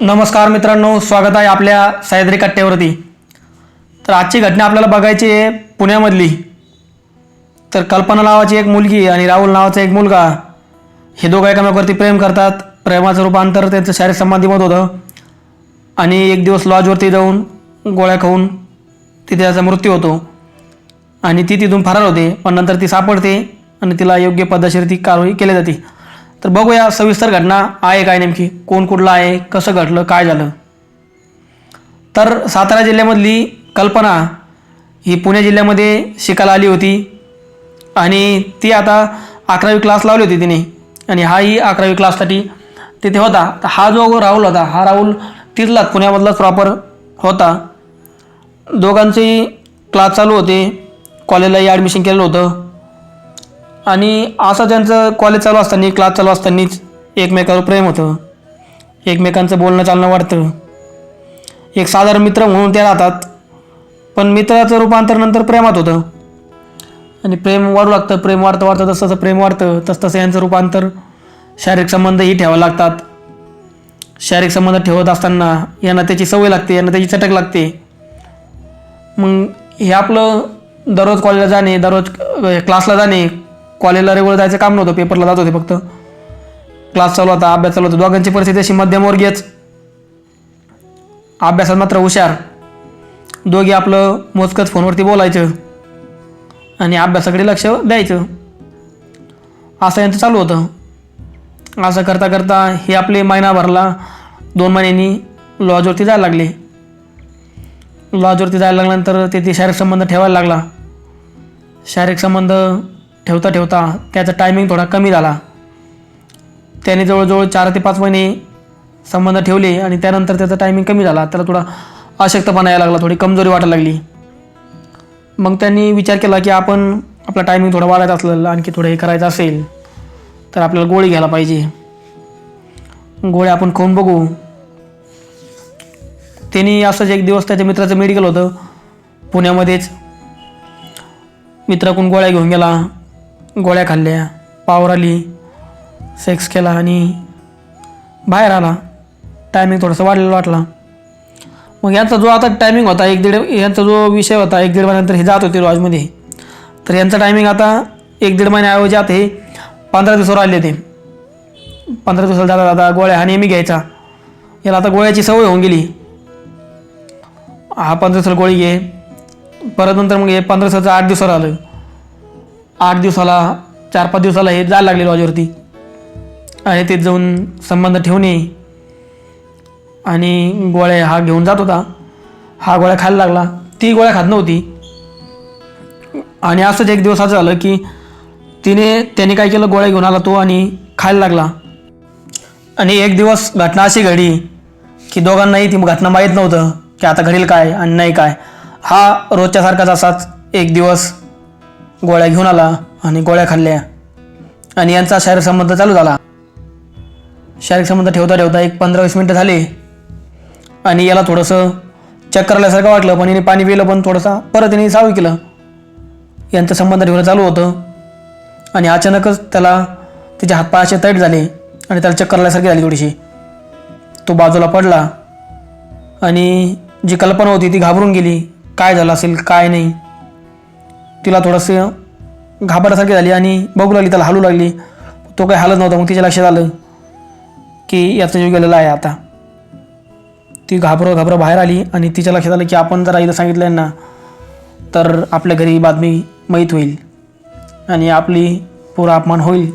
नमस्कार मित्रांनो, स्वागत आहे आपल्या सह्याद्री कट्ट्यावरती। तर आजची घटना आपल्याला बघायची आहे पुण्यामधली। तर कल्पना नावाची एक मुलगी आणि राहुल नावाचा एक मुलगा हे दोघं एकमेकांवरती प्रेम करतात। प्रेमाचं रूपांतर त्यांचं शारीरिक संबंधीमध्ये होतं आणि एक दिवस लॉजवरती जाऊन गोळ्या खाऊन तिथे त्याचा मृत्यू होतो आणि ती तिथून फरार होते। पण नंतर ती सापडते आणि तिला योग्य पद्धतशीर ती कारवाई केली जाते। तर बघूया सविस्तर घटना आहे काय, नेमकी कोण कुठला आहे, कसं घडलं, काय झालं। तर सातारा जिल्ह्यामधली कल्पना ही पुणे जिल्ह्यामध्ये शिकायला आली होती आणि ती आता 11वी क्लास लावली होती तिने आणि हाही 11वी क्लाससाठी तिथे होता। तर हा जो राहुल होता, हा राहुल तिथलाच पुण्यामधलाच प्रॉपर होता। दोघांचेही क्लास चालू होते, कॉलेजलाही ॲडमिशन केलेलं होतं आणि असं त्यांचं कॉलेज चालू असताना, क्लास चालू असतानाच एकमेकावर प्रेम होतं, एकमेकांचं बोलणं चालणं वाढतं। एक साधारण मित्र म्हणून ते राहतात, पण मित्राचं रूपांतर नंतर प्रेमात होतं आणि प्रेम वाढू लागतं। प्रेम वाढतं वाढतं तसं प्रेम वाढतं तसं यांचं रूपांतर शारीरिक संबंधही ठेवावे लागतात। शारीरिक संबंध ठेवत असताना यांना त्याची सवय लागते, यांना त्याची चटक लागते। मग हे आपलं दररोज कॉलेजला जाणे, दररोज क्लासला जाणे, कॉलेजला रेग्युलर जायचं काम नव्हतं, पेपरला जात होते फक्त। क्लास चालू होता, अभ्यास चालू होता। दोघांची परिस्थिती अशी मध्यमवर्गीयच, अभ्यासात मात्र हुशार। दोघे आपलं मोजकंच फोनवरती बोलायचं आणि अभ्यासाकडे लक्ष द्यायचं, असं यांचं चालू होतं। असं करता करता हे आपले महिना भरला, 2 महिन्यांनी लॉजवरती जायला लागले। लॉजवरती जायला लागल्यानंतर ते शारीरिक संबंध ठेवायला लागला। शारीरिक संबंध ठेवता ठेवता त्याचा टायमिंग थोडा कमी झाला। त्याने जवळजवळ 4 ते 5 महिने संबंध ठेवले आणि त्यानंतर त्याचा टायमिंग कमी झाला। त्याला थोडा अशक्तपणा यायला लागला, थोडी कमजोरी वाटायला लागली। मग त्यांनी विचार केला की आपण आपला टायमिंग थोडा वाढायचा असेल, आणखी थोडं हे करायचं असेल तर आपल्याला गोळी घ्यायला पाहिजे। गोळ्या आपण खाऊन बघू। त्यांनी असंच एक दिवस त्याच्या मित्राचं मेडिकल होतं पुण्यामध्येच, मित्राकडून गोळ्या घेऊन गेला, गोळ्या खाल्ल्या, पावर आली, सेक्स केला आणि बाहेर आला। टायमिंग थोडासा वाढलेला वाटला। मग यांचा जो आता टायमिंग होता यांचा जो विषय होता 1-1.5 महिन्यानंतर हे जात होते लॉजमध्ये, तर यांचा टायमिंग आता 1-1.5 महिन्याऐवजी आता हे 15 दिवसावर आले होते। 15 दिवसाला जाता जाता गोळ्या हा नेहमी घ्यायचा, याला आता गोळ्याची सवय होऊन गेली। हा 15 दिवसाला गोळी घे, परत नंतर मग हे 15 दिवसाचं 8 दिवसावर आलं, 8 दिवसाला 4-5 दिवसाला हे जायला लागले लॉजवरती आणि ते जाऊन संबंध ठेवणे आणि गोळ्या हा घेऊन जात होता। हा गोळ्या खायला लागला, ती गोळ्या खात नव्हती आणि असंच एक दिवस असं झालं की त्याने काय केलं, गोळ्या घेऊन आला तो आणि खायला लागला। आणि एक दिवस घटना अशी घडली की दोघांनाही ती घटना माहीत नव्हतं की आता घडेल काय आणि नाही काय। हा रोजच्यासारखाच असाच एक दिवस गोळ्या घेऊन आला आणि गोळ्या खाल्ल्या आणि यांचा शारीरिक संबंध चालू झाला। शारीरिक संबंध ठेवता ठेवता एक 15-20 मिनटं झाले आणि याला थोडंसं चक्कर आल्यासारखं वाटलं, पण याने पाणी पिलं, पण थोडंसं परत याने चालू केलं। यांचा संबंध ठेवणं चालू होतं आणि अचानकच त्याला त्याचे हातपाय असे तैट झाले आणि त्याला चक्कर आल्यासारखी झाली थोडीशी। तो बाजूला पडला आणि जी कल्पना होती ती घाबरून गेली, काय झालं असेल काय नाही। तिला थोडंसं घाबरल्यासारखी झाली आणि बघू लागली, त्याला हलू लागली, तो काही हालत नव्हता। मग तिच्या लक्षात आलं की याचा जीव गेलेला आहे आता। ती घाबरं बाहेर आली आणि तिच्या लक्षात आलं की आपण जर आईला सांगितलं यांना तर आपल्या घरी बातमी माहीत होईल आणि आपली पुरा अपमान होईल।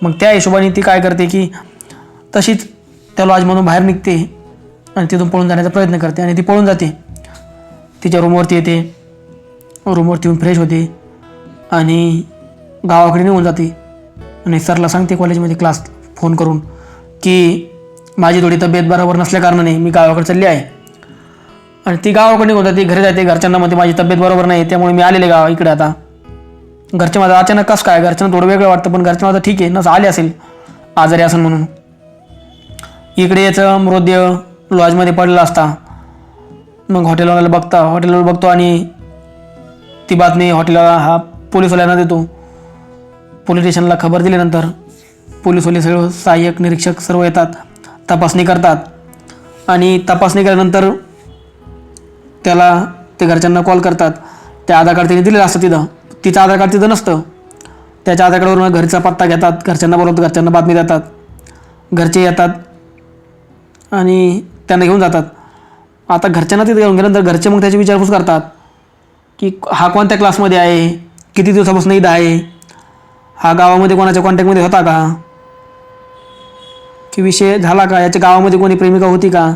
मग त्या हिशोबाने ती काय करते की तशीच त्या लॉजमधून बाहेर निघते आणि तिथून पळून जाण्याचा प्रयत्न करते आणि ती पळून जाते। तिच्या रूमवरती येते, रूमवरती येऊन फ्रेश होते आणि गावाकडे निघून जाते आणि सरला सांगते कॉलेजमध्ये क्लास फोन करून की माझी थोडी तब्येत बरोबर नसल्या कारणाने मी गावाकडे चालली आहे। आणि ती गावाकडे निघून जाते, घरी जाते, घरच्यांना म्हणते माझी तब्येत बरोबर नाही त्यामुळे मी आलेले गाव इकडे। आता घरचे माझं अचानक कसं काय, घरच्यांना थोडं वेगळं वाटतं, पण घरचं माझं ठीक आहे नसं आले असेल आजारी असेल म्हणून। इकडे याचं मृतदेह लॉजमध्ये पडलेला असता। मग हॉटेलवाल्याला बघतो आणि ती बातमी हॉटेलवाला हा पोलीसवाल्यांना देतो। पोलीस स्टेशनला खबर दिल्यानंतर पोलीसवाले सगळे सहाय्यक निरीक्षक सर्व येतात, तपासणी करतात आणि तपासणी केल्यानंतर त्याला ते घरच्यांना कॉल करतात. त्या आधार कार्ड तिने दिलेलं असतं तिथं, तिचं आधार कार्ड तिथं नसतं. त्याच्या आधार कार्डवरून घरचा पत्ता घेतात, घरच्यांना बोलवतात, घरच्यांना बातमी देतात. घरचे येतात आणि त्यांना घेऊन जातात. आता घरच्यांना तिथे घेऊन गेल्यानंतर घरचे मग त्याची विचारपूस करतात की हा कोणत्या क्लासमध्ये आहे, किती दिवसापासून इथं आहे, हा गावामध्ये कोणाच्या कॉन्टॅक्टमध्ये होता का, की विषय झाला का, याच्या गावामध्ये कोणी प्रेमिका होती का,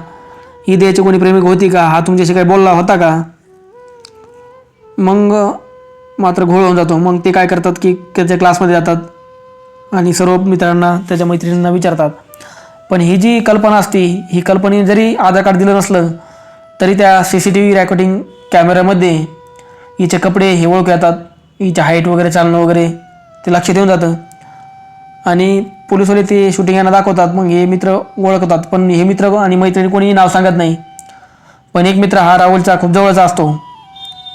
ही द्यायची कोणी प्रेमिका होती का, हा तुमच्याशी काही बोलला होता का. मग मात्र घोळ होऊन जातो. मग ते काय करतात की त्याच्या क्लासमध्ये जातात आणि सर्व मित्रांना, त्याच्या मैत्रिणींना विचारतात. पण ही जी कल्पना असते, ही कल्पनेने जरी आधार कार्ड दिलं नसलं तरी त्या CCTV रेकॉर्डिंग कॅमेऱ्यामध्ये हिचे कपडे हे ओळखू येतात, हिचे हाईट वगैरे, चालणं वगैरे ते लक्षात येऊन जातं. आणि पोलिसवाले ते शूटिंग यांना दाखवतात. मग हे मित्र ओळखतात, पण हे मित्र आणि मैत्रिणी कोणीही नाव सांगत नाही. पण एक मित्र हा राहुलचा खूप जवळचा असतो,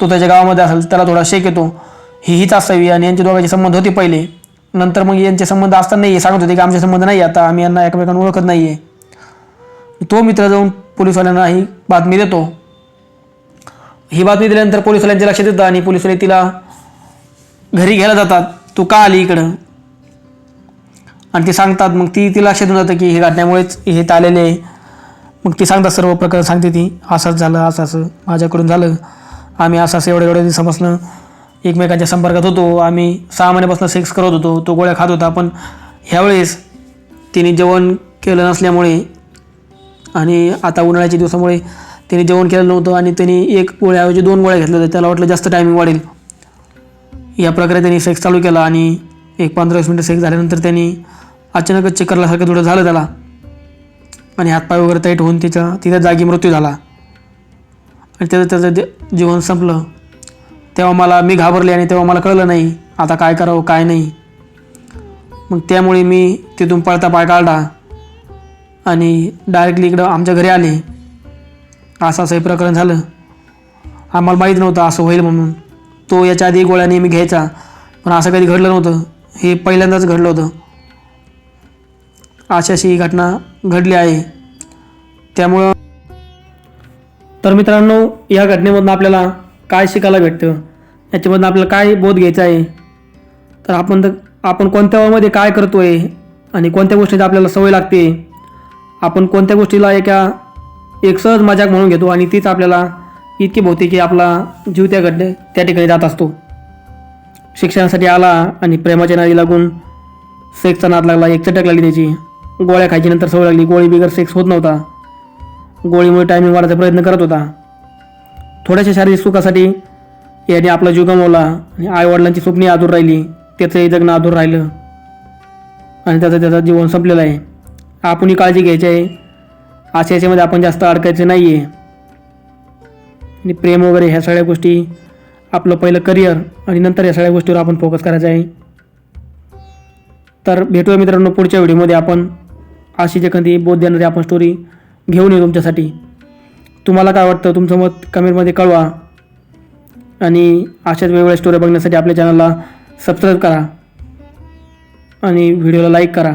तो त्याच्या गावामध्ये असेल, त्याला थोडा शेक येतो हीच असावी आणि यांचे दोघांचे संबंध होते पहिले. नंतर मग यांचे संबंध असताना नाही, सांगत होते की आमचे संबंध नाही, आता आम्ही यांना एकमेकांना ओळखत नाही आहे. तो मित्र जाऊन पोलिसवाल्यांना ही बातमी देतो. ही बातमी दिल्यानंतर पोलिसवाल्यांच्या लक्षात येतं आणि पोलिसवाले तिला घरी घ्यायला जातात. तू का आली इकडं, आणि ते सांगतात. मग ती लक्षात येऊन जातं की हे घटनेमुळेच हे आलेले आहे. मग ती सांगतात, सर्व प्रकार सांगते ती, असंच झालं, असं माझ्याकडून झालं, आम्ही असं एवढ्या दिवसापासून एकमेकांच्या संपर्कात होतो, आम्ही 6 महिन्यापासून सेक्स करत होतो, तो गोळ्या खात होता. पण ह्यावेळेस तिने जेवण केलं नसल्यामुळे आणि आता उन्हाळ्याच्या दिवसामुळे तिने जेवण केलं नव्हतं आणि त्यांनी 1 गोळ्याऐवजी 2 गोळ्या घेतल्या होत्या. त्याला वाटलं जास्त टायमिंग वाढेल. या प्रकारे त्यांनी सेक्स चालू केला आणि 15-20 मिनटं सेक्स झाल्यानंतर त्यांनी अचानकच चक्कर आल्यासारखं थोडं झालं त्याला आणि हातपाय वगैरे टाईट होऊन तिच्या जागी मृत्यू झाला आणि त्याचं जीवन संपलं. तेव्हा मी घाबरले आणि तेव्हा मला कळलं नाही आता काय करावं काय नाही. मग त्यामुळे मी तिथून पळता पाय काढला आणि डायरेक्टली इकडं आमच्या घरी आले. असं हे प्रकरण झालं. आम्हाला माहीत नव्हतं असं होईल म्हणून. तो याच्या आधी गोळ्या नेहमी घ्यायचा, पण असं कधी घडलं नव्हतं, हे पहिल्यांदाच घडलं होतं. अशी ही घटना घडली आहे. त्यामुळं तर मित्रांनो, या घटनेमधून आपल्याला काय शिकायला भेटतं, याच्यामधून आपल्याला काय बोध घ्यायचा आहे, तर आपण कोणत्या वयामध्ये काय करतो आहे आणि कोणत्या गोष्टीची आपल्याला सवय लागते, आपण कोणत्या गोष्टीला एक सहज मजाक म्हणून घेतो आणि तीच आपल्याला इतकी भोवते की आपला जीव त्या ठिकाणी जात असतो. शिक्षणासाठी आला आणि प्रेमाच्या नादी लागून सेक्सचा नाद लागला, एक चटक लागली त्याची, गोळ्या खायची नंतर सवय लागली, गोळी बिगर सेक्स होत नव्हता, गोळीमुळे टायमिंग वाढायचा प्रयत्न करत होता. थोड्याशा शारीरिक सुखासाठी याने आपला जीव गमावला आणि आईवडिलांची स्वप्ने अधूर राहिली, त्याचंही जगणं अधूर राहिलं आणि त्याचं जीवन संपलेलं आहे. आपणही काळजी घ्यायची आहे. अशा याच्यामध्ये आपण जास्त अडकायचं नाही आहे आणि प्रेम वगैरे ह्या सगळ्या गोष्टी, आपलं पहिलं करिअर आणि नंतर या सगळ्या गोष्टीवर आपण फोकस करायचा आहे. तर भेटूया मित्रांनो पुढच्या व्हिडिओमध्ये. आपण अशीच एखादी बोध देणारी आपण स्टोरी घेऊन येऊ तुमच्यासाठी. तुम्हाला काय वाटतं तुमचं मत कमेंटमध्ये कळवा आणि अशाच वेगवेगळ्या स्टोरी बघण्यासाठी आपल्या चॅनलला सबस्क्राईब करा आणि व्हिडिओला लाईक करा.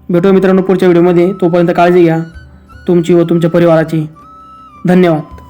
भेटूया मित्रांनो पुढच्या व्हिडिओमध्ये. तोपर्यंत काळजी घ्या तुमची व तुमच्या परिवाराची. धन्यवाद.